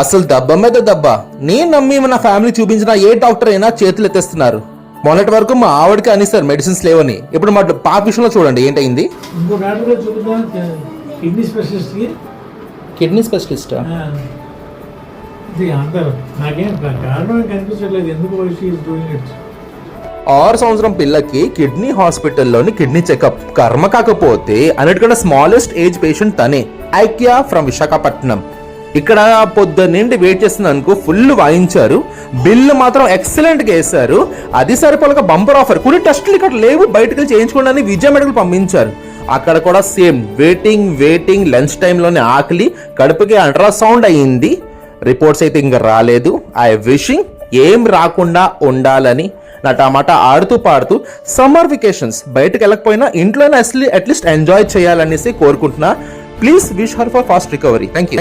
అసలు దెబ్బ మీద దెబ్బ. నేను నమ్మి నా ఫ్యామిలీ చూపించిన ఏ డాక్టర్ అయినా చేతులు ఎత్తేస్తున్నారు. మొన్నటి వరకు మా ఆవిడకి అని సార్ మెడిసిన్స్ లేవని, ఇప్పుడు మా పాప విషయంలో చూడండి ఏంటయింది. కిడ్నీ స్పెషలిస్ట్ ఆరు సంవత్సరం పిల్లకి కిడ్నీ హాస్పిటల్లోని కిడ్నీ చెకప్ కర్మ కాకపోతే అన్నిటికన్నా స్మాలెస్ట్ ఏజ్ పేషెంట్ తనే. IKEA from Visakhapatnam. ఇక్కడ పొద్దున్నండి వెయిట్ చేస్తున్నందుకు ఫుల్ వాయించారు. బిల్లు మాత్రం ఎక్సలెంట్ గా వేశారు. అది సరిపోలేక బంపర్ ఆఫర్ కొన్ని టెస్టులు ఇక్కడ లేవు, బయటకు వెళ్ళి చేయించుకోవడానికి విజయ మెడికల్ పంపించారు. అక్కడ కూడా సేమ్ వెయిటింగ్ లంచ్ టైంలోనే ఆకలి, కడుపుకి అల్ట్రాసౌండ్ అయ్యింది. రిపోర్ట్స్ అయితే ఇంకా రాలేదు. ఐ విషింగ్ ఏం రాకుండా ఉండాలని. నా టమాటా ఆడుతూ పాడుతూ సమ్మర్ వెకేషన్స్ బయటకు వెళ్ళకపోయినా ఇంట్లోనే అట్లీస్ట్ ఎంజాయ్ చేయాలనేసి కోరుకుంటున్నా. Please wish her for fast recovery. Thank you.